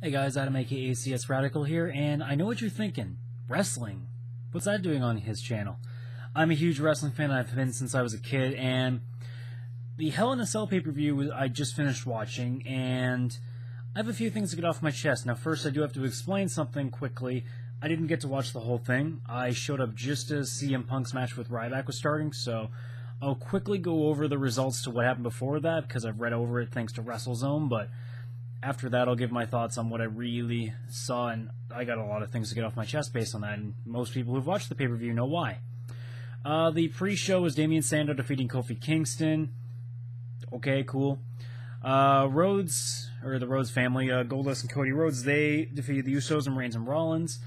Hey guys, Adam aka CS Radical here, and I know what you're thinking. Wrestling. What's that doing on his channel? I'm a huge wrestling fan, I've been since I was a kid, and the Hell in a Cell pay-per-view I just finished watching, and I have a few things to get off my chest. Now first I do have to explain something quickly. I didn't get to watch the whole thing. I showed up just as CM Punk's match with Ryback was starting, so I'll quickly go over the results to what happened before that, because I've read over it thanks to WrestleZone, but after that, I'll give my thoughts on what I really saw, and I got a lot of things to get off my chest based on that, and most people who've watched the pay-per-view know why. The pre-show was Damian Sandow defeating Kofi Kingston. Okay, cool. Rhodes, or the Rhodes family, Goldust and Cody Rhodes, they defeated the Usos and Reigns and Rollins.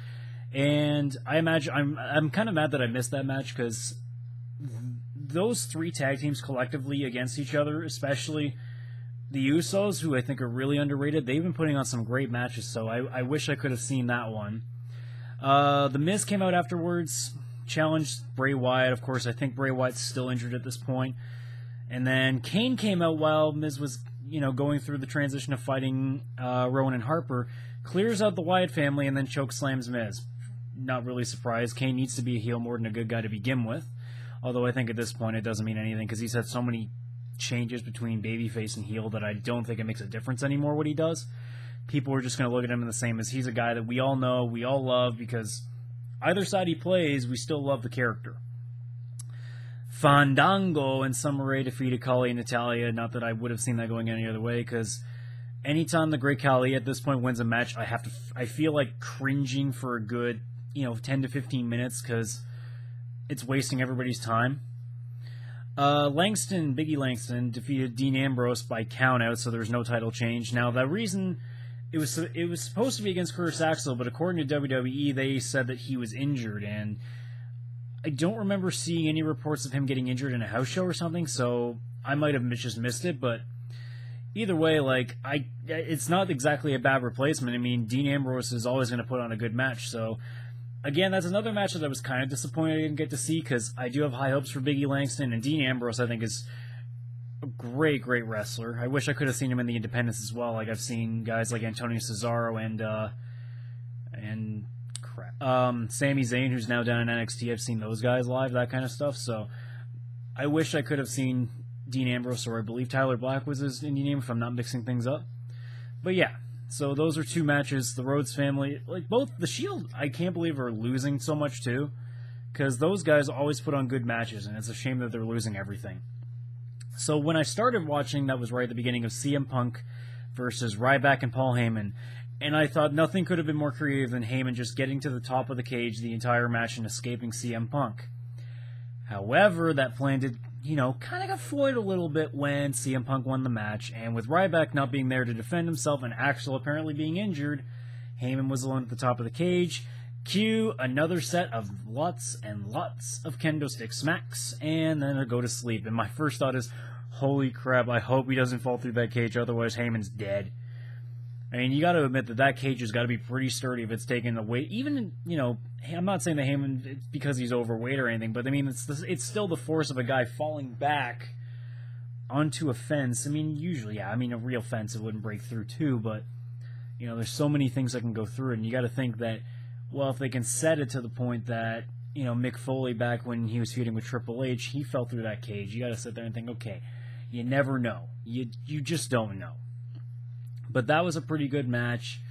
And I imagine I'm kind of mad that I missed that match, because those three tag teams collectively against each other, especially the Usos, who I think are really underrated, they've been putting on some great matches, so I wish I could have seen that one. The Miz came out afterwards, challenged Bray Wyatt. Of course, I think Bray Wyatt's still injured at this point. And then Kane came out while Miz was, going through the transition of fighting Rowan and Harper, clears out the Wyatt family, and then chokeslams Miz. Not really surprised. Kane needs to be a heel more than a good guy to begin with. Although I think at this point it doesn't mean anything, because he's had so many changes between babyface and heel that I don't think it makes a difference anymore what he does. People are just going to look at him the same as he's a guy that we all know, we all love, because either side he plays, we still love the character. Fandango and Summer Rae defeated Khali and Natalya. Not that I would have seen that going any other way, because anytime the Great Khali at this point wins a match, I feel like cringing for a good 10 to 15 minutes, because it's wasting everybody's time. Biggie Langston, defeated Dean Ambrose by countout, so there's no title change. Now, the reason it was supposed to be against Curtis Axel, but according to WWE, they said that he was injured, and I don't remember seeing any reports of him getting injured in a house show or something, so I might have just missed it, but either way, it's not exactly a bad replacement. I mean, Dean Ambrose is always going to put on a good match, so again, that's another match that I was kind of disappointed I didn't get to see, because I do have high hopes for Biggie Langston, and Dean Ambrose, I think, is a great, great wrestler. I wish I could have seen him in the independents as well. Like, I've seen guys like Antonio Cesaro and Sami Zayn, who's now down in NXT. I've seen those guys live, that kind of stuff. So I wish I could have seen Dean Ambrose, or I believe Tyler Black was his indie name, if I'm not mixing things up. But yeah. So those are two matches. The Rhodes family, both the Shield, I can't believe are losing so much too, because those guys always put on good matches, and it's a shame that they're losing everything. So when I started watching, that was right at the beginning of CM Punk versus Ryback and Paul Heyman, and I thought nothing could have been more creative than Heyman just getting to the top of the cage the entire match and escaping CM Punk. However, that plan did, kind of got foiled a little bit when CM Punk won the match, and with Ryback not being there to defend himself and Axel apparently being injured, Heyman was alone at the top of the cage. Cue another set of lots and lots of kendo stick smacks, and then I go to sleep. And my first thought is, holy crap, I hope he doesn't fall through that cage, otherwise Heyman's dead. I mean, you got to admit that cage has got to be pretty sturdy if it's taking the weight. Even, I'm not saying that Heyman, it's because he's overweight or anything, but I mean, it's still the force of a guy falling back onto a fence. I mean, usually, yeah, a real fence it wouldn't break through too, but, there's so many things that can go through it, and you got to think that, well, if they can set it to the point that, Mick Foley back when he was feuding with Triple H, he fell through that cage. You got to sit there and think, okay, you never know. You just don't know. But that was a pretty good match.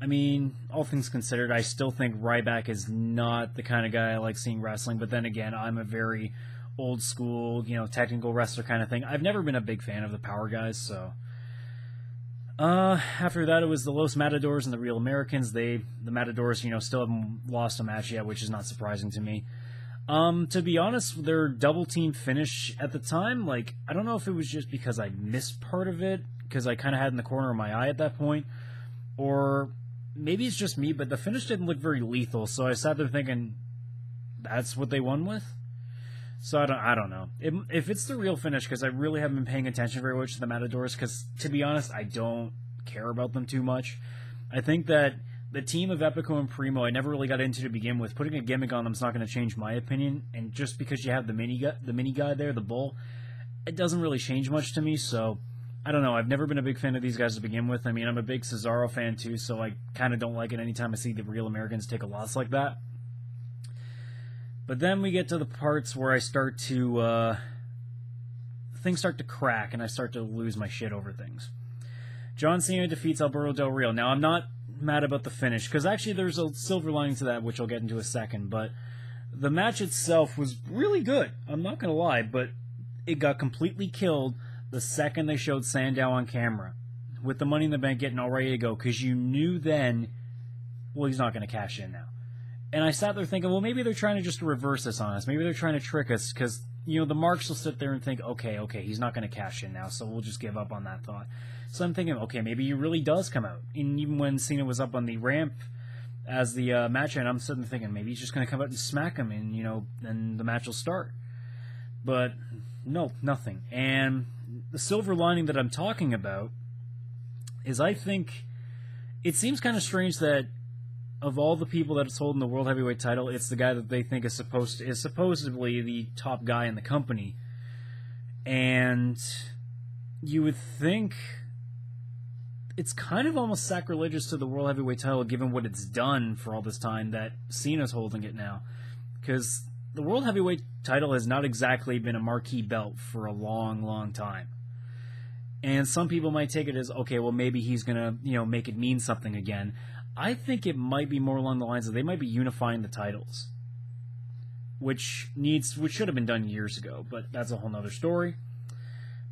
I mean, all things considered, I still think Ryback is not the kind of guy I like seeing wrestling. But then again, I'm a very old school, technical wrestler kind of thing. I've never been a big fan of the power guys, so. After that, it was the Los Matadors and the Real Americans. The Matadors, still haven't lost a match yet, which is not surprising to me. To be honest, their double team finish at the time, I don't know if it was just because I missed part of it, because I kind of had in the corner of my eye at that point, or maybe it's just me, but the finish didn't look very lethal, so I sat there thinking, that's what they won with? So I don't know. If it's the real finish, because I really haven't been paying attention very much to the Matadors, because, to be honest, I don't care about them too much. I think that the team of Epico and Primo, I never really got into to begin with. Putting a gimmick on them is not going to change my opinion, and just because you have the mini guy there, the Bull, it doesn't really change much to me, so I don't know. I've never been a big fan of these guys to begin with. I mean, I'm a big Cesaro fan too, so I kind of don't like it anytime I see the Real Americans take a loss like that. But then we get to the parts where I start to, things start to crack and I start to lose my shit over things. John Cena defeats Alberto Del Rio. Now, I'm not mad about the finish, because actually there's a silver lining to that, which I'll get into a second, but the match itself was really good. I'm not going to lie, but it got completely killed the second they showed Sandow on camera, with the Money in the Bank getting all ready to go, because you knew then, well, he's not going to cash in now. And I sat there thinking, well, maybe they're trying to just reverse this on us. Maybe they're trying to trick us, because, you know, the marks will sit there and think, okay, he's not going to cash in now, so we'll just give up on that thought. So I'm thinking, okay, maybe he really does come out. And even when Cena was up on the ramp as the match, and I'm sitting there thinking, maybe he's just going to come out and smack him, and, you know, then the match will start. But, no, nothing. And the silver lining that I'm talking about is I think it seems kind of strange that of all the people that it's holding the World Heavyweight title, it's the guy that they think is supposedly the top guy in the company. And you would think it's kind of almost sacrilegious to the World Heavyweight title, given what it's done for all this time, that Cena's holding it now. Because the World Heavyweight title has not exactly been a marquee belt for a long, long time. And some people might take it as, okay, well, maybe he's going to, you know, make it mean something again. I think it might be more along the lines of they might be unifying the titles, which should have been done years ago, but that's a whole nother story.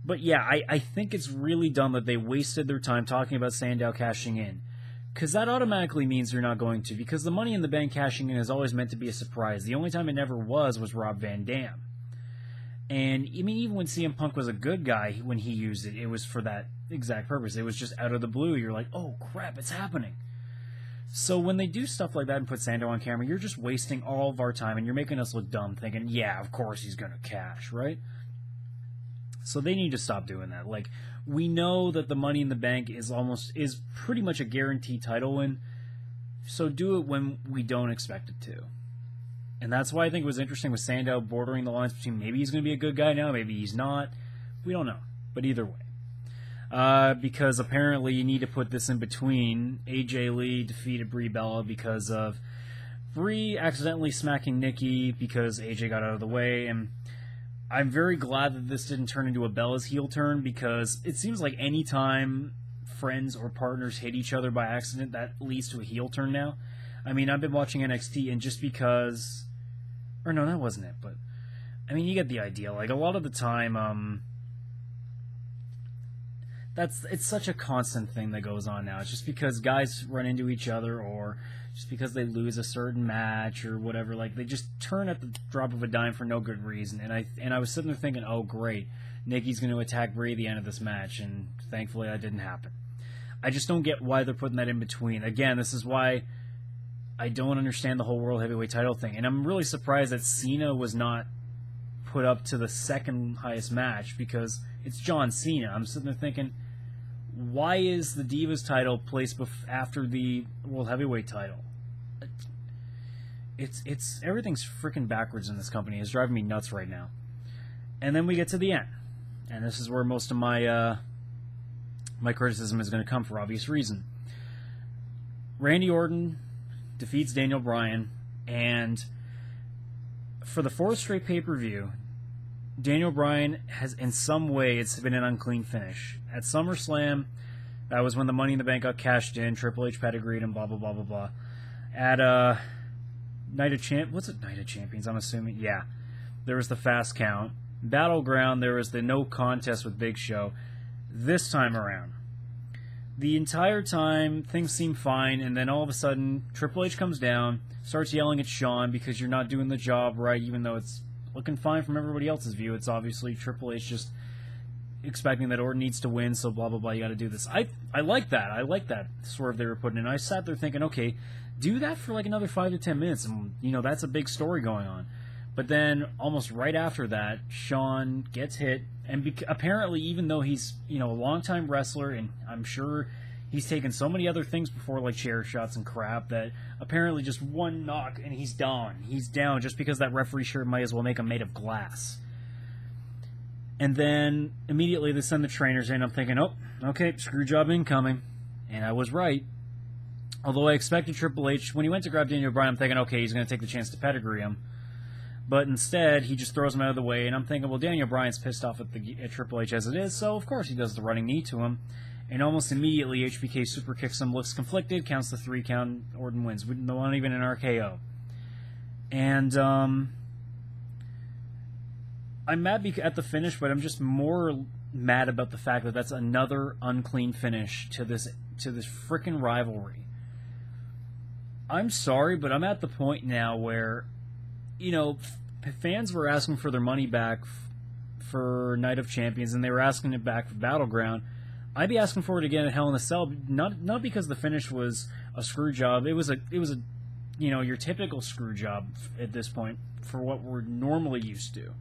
But yeah, I think it's really dumb that they wasted their time talking about Sandow cashing in, because that automatically means they're not going to, because the Money in the Bank cashing in is always meant to be a surprise. The only time it never was Rob Van Dam. And, I mean, even when CM Punk was a good guy, when he used it, it was for that exact purpose. It was just out of the blue. You're like, oh, crap, it's happening. So when they do stuff like that and put Sandow on camera, you're just wasting all of our time, and you're making us look dumb, thinking, yeah, of course he's going to cash, right? So they need to stop doing that. Like, we know that the Money in the Bank is pretty much a guaranteed title win, so do it when we don't expect it to. And that's why I think it was interesting with Sandow bordering the lines between maybe he's going to be a good guy now, maybe he's not. We don't know. But either way. Because apparently you need to put this in between. AJ Lee defeated Brie Bella because of Brie accidentally smacking Nikki because AJ got out of the way. And I'm very glad that this didn't turn into a Bella's heel turn, because it seems like any time friends or partners hit each other by accident, that leads to a heel turn now. I mean, I've been watching NXT, and just because... Or no, that wasn't it, but... I mean, you get the idea. Like, a lot of the time, it's such a constant thing that goes on now. It's just because guys run into each other, or just because they lose a certain match, or whatever. Like, they just turn at the drop of a dime for no good reason. And I was sitting there thinking, oh, great, Nikki's going to attack Brie at the end of this match, and thankfully that didn't happen. I just don't get why they're putting that in between. Again, this is why I don't understand the whole World Heavyweight title thing. And I'm really surprised that Cena was not put up to the second highest match, because it's John Cena. I'm sitting there thinking, why is the Divas title placed after the World Heavyweight title? It's everything's freaking backwards in this company. It's driving me nuts right now. And then we get to the end. And this is where most of my my criticism is going to come, for obvious reason. Randy Orton defeats Daniel Bryan, and for the fourth straight pay-per-view, Daniel Bryan has, in some way, it's been an unclean finish. At SummerSlam, that was when the Money in the Bank got cashed in, Triple H pedigreed and blah, blah, blah, blah, blah. At Night of Champions, I'm assuming? Yeah. There was the Fast Count. Battleground, there was the no contest with Big Show. This time around, the entire time, things seem fine, and then all of a sudden, Triple H comes down, starts yelling at Shawn because you're not doing the job right, even though it's looking fine from everybody else's view. It's obviously Triple H just expecting that Orton needs to win, so blah, blah, blah, you got to do this. I like that. I like that swerve they were putting in. I sat there thinking, okay, do that for like another 5 to 10 minutes, and, you know, that's a big story going on. But then, almost right after that, Shawn gets hit, and apparently, even though he's, you know, a longtime wrestler, and I'm sure he's taken so many other things before, like chair shots and crap, that apparently just one knock and he's down. He's down just because that referee shirt might as well make him made of glass. And then immediately they send the trainers in. I'm thinking, oh, okay, screw job incoming. And I was right. Although I expected Triple H, when he went to grab Daniel Bryan, I'm thinking, okay, he's going to take the chance to pedigree him. But instead, he just throws him out of the way, and I'm thinking, well, Daniel Bryan's pissed off at Triple H as it is, so of course he does the running knee to him. And almost immediately, HBK super kicks him, looks conflicted, counts the 3 count, Orton wins. Not even an RKO. And I'm mad at the finish, but I'm just more mad about the fact that that's another unclean finish to this frickin' rivalry. I'm sorry, but I'm at the point now where, you know, fans were asking for their money back for Night of Champions, and they were asking it back for Battleground. I'd be asking for it again at Hell in a Cell, not because the finish was a screw job. It was a you know, your typical screw job at this point for what we're normally used to.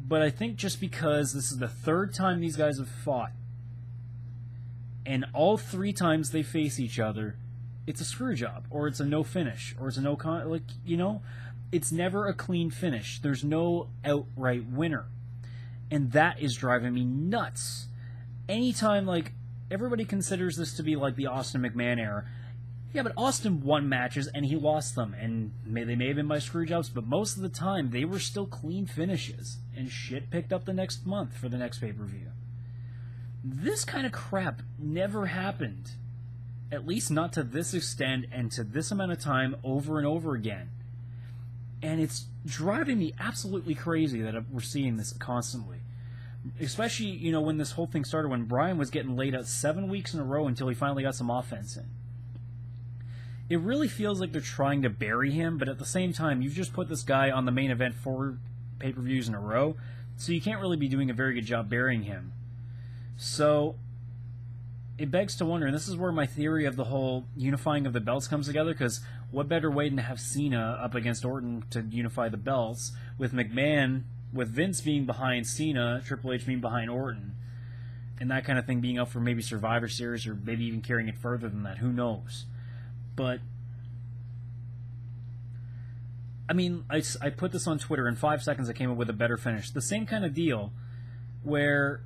But I think just because this is the 3rd time these guys have fought, and all 3 times they face each other, it's a screw job, or it's a no finish, or it's a like, you know, it's never a clean finish. There's no outright winner. And that is driving me nuts. Anytime, like, everybody considers this to be like the Austin McMahon era. Yeah, but Austin won matches and he lost them, and they may have been by screw jobs, but most of the time they were still clean finishes, and shit picked up the next month for the next pay-per-view. This kind of crap never happened. At least not to this extent and to this amount of time over and over again. And it's driving me absolutely crazy that we're seeing this constantly. Especially, you know, when this whole thing started, when Bryan was getting laid out 7 weeks in a row until he finally got some offense in. It really feels like they're trying to bury him, but at the same time, you've just put this guy on the main event 4 pay-per-views in a row, so you can't really be doing a very good job burying him. So, it begs to wonder, and this is where my theory of the whole unifying of the belts comes together, because what better way than to have Cena up against Orton to unify the belts, with McMahon, with Vince being behind Cena, Triple H being behind Orton, and that kind of thing being up for maybe Survivor Series, or maybe even carrying it further than that, who knows. But, I mean, I put this on Twitter, in 5 seconds I came up with a better finish. The same kind of deal, where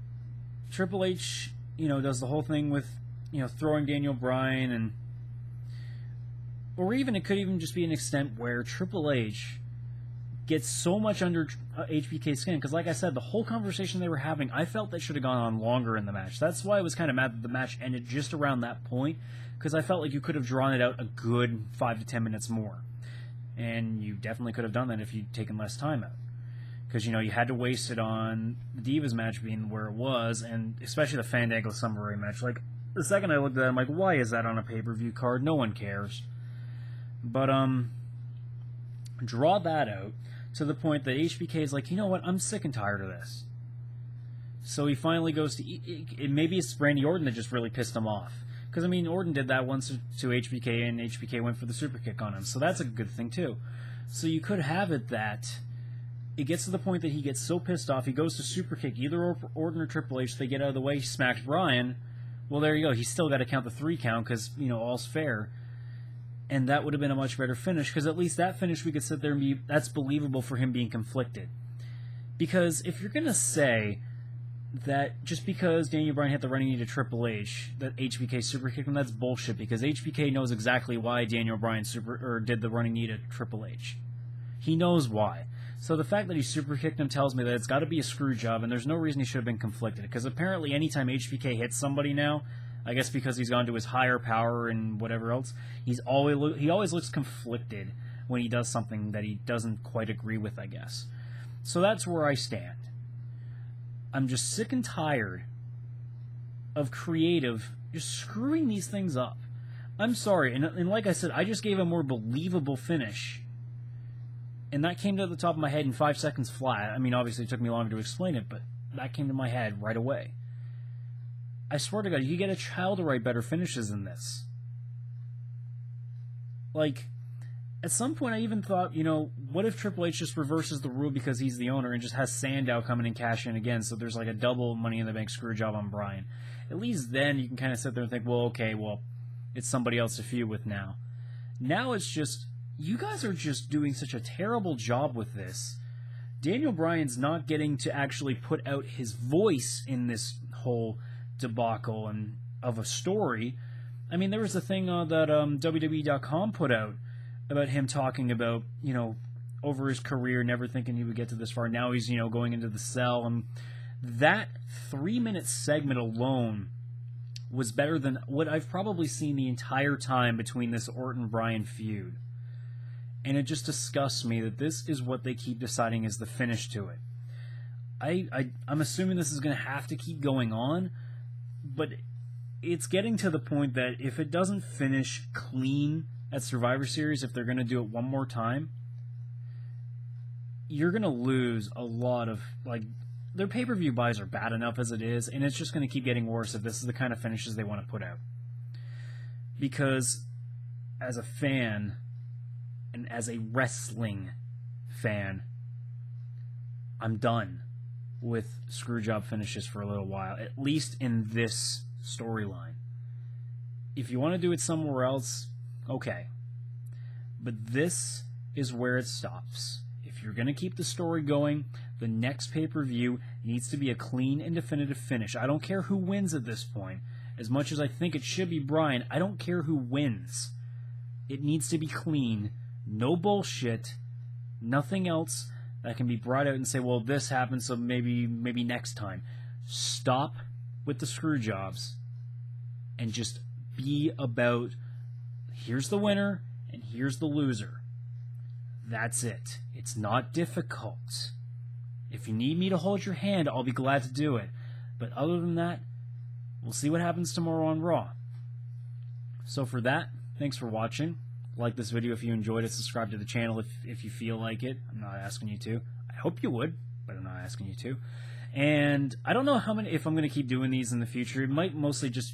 Triple H, you know, does the whole thing with, you know, throwing Daniel Bryan, and, or even, it could even just be an extent where Triple H gets so much under HBK's skin, because like I said, the whole conversation they were having, I felt that should have gone on longer in the match. That's why I was kind of mad that the match ended just around that point, because I felt like you could have drawn it out a good 5 to 10 minutes more. And you definitely could have done that if you'd taken less time out. Because, you know, you had to waste it on the Divas match being where it was, and especially the Fandango Summer Rae match. Like, the second I looked at it, I'm like, why is that on a pay-per-view card? No one cares. But, draw that out to the point that HBK is like, you know what, I'm sick and tired of this. So he finally goes to, maybe it's Randy Orton that just really pissed him off. Because, I mean, Orton did that once to HBK, and HBK went for the super kick on him. So that's a good thing, too. So you could have it that it gets to the point that he gets so pissed off, he goes to super kick either Orton or Triple H, they get out of the way, he smacks Bryan. Well, there you go. He's still got to count the 3 count because, you know, all's fair. And that would have been a much better finish, because at least that finish we could sit there and be, that's believable for him being conflicted. Because if you're going to say that just because Daniel Bryan hit the running knee to Triple H, that HBK super kicked him, that's bullshit, because HBK knows exactly why Daniel Bryan did the running knee to Triple H. He knows why. So the fact that he super kicked him tells me that it's got to be a screw job, and there's no reason he should have been conflicted, because apparently anytime HBK hits somebody now, I guess because he's gone to his higher power and whatever else, he always looks conflicted when he does something that he doesn't quite agree with, I guess. So that's where I stand. I'm just sick and tired of creative just screwing these things up. I'm sorry, and like I said, I just gave a more believable finish, and that came to the top of my head in 5 seconds flat. I mean, obviously it took me longer to explain it, but that came to my head right away. I swear to God, you could get a child to write better finishes than this. Like, at some point I even thought, you know, what if Triple H just reverses the rule because he's the owner and just has Sandow come in and cash in again, so there's like a double Money in the Bank screw job on Bryan. At least then you can kind of sit there and think, well, okay, well, it's somebody else to feud with now. Now it's just, you guys are just doing such a terrible job with this Daniel Bryan's not getting to actually put out his voice in this whole debacle and of a story. I mean, there was a thing that WWE.com put out about him talking about, over his career, never thinking he would get to this far. Now he's, going into the cell. And that 3-minute segment alone was better than what I've probably seen the entire time between this Orton-Bryan feud. And it just disgusts me that this is what they keep deciding is the finish to it. I'm assuming this is going to have to keep going on, but it's getting to the point that if it doesn't finish clean at Survivor Series, if they're going to do it one more time, you're going to lose a lot of, their pay-per-view buys are bad enough as it is, and it's just going to keep getting worse if this is the kind of finishes they want to put out. Because as a fan, and as a wrestling fan, I'm done with screwjob finishes for a little while, at least in this storyline. If you want to do it somewhere else, okay. But this is where it stops. If you're going to keep the story going, the next pay-per-view needs to be a clean and definitive finish. I don't care who wins at this point. As much as I think it should be Bryan, I don't care who wins. It needs to be clean. No bullshit. Nothing else that can be brought out and say, well, this happened, so maybe next time. Stop with the screw jobs and just be about, here's the winner and here's the loser. That's it. It's not difficult. If you need me to hold your hand, I'll be glad to do it. But other than that, we'll see what happens tomorrow on Raw. So for that, thanks for watching. Like this video if you enjoyed it. Subscribe to the channel if you feel like it. I'm not asking you to. I hope you would, but I'm not asking you to. And I don't know if I'm going to keep doing these in the future. It might mostly just...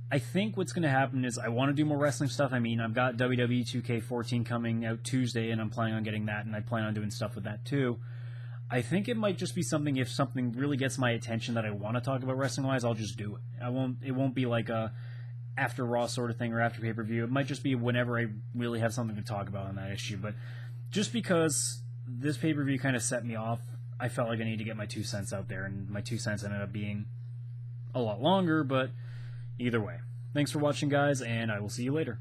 I think what's going to happen is I want to do more wrestling stuff. I mean, I've got WWE 2K14 coming out Tuesday, and I'm planning on getting that, and I plan on doing stuff with that too. I think it might just be something, if something really gets my attention that I want to talk about wrestling-wise, I'll just do it. It won't be like a after Raw sort of thing or after pay-per-view. It might just be whenever I really have something to talk about on that issue. But just because this pay-per-view kind of set me off, I felt like I need to get my 2 cents out there, and my 2 cents ended up being a lot longer, but either way. Thanks for watching, guys, and I will see you later.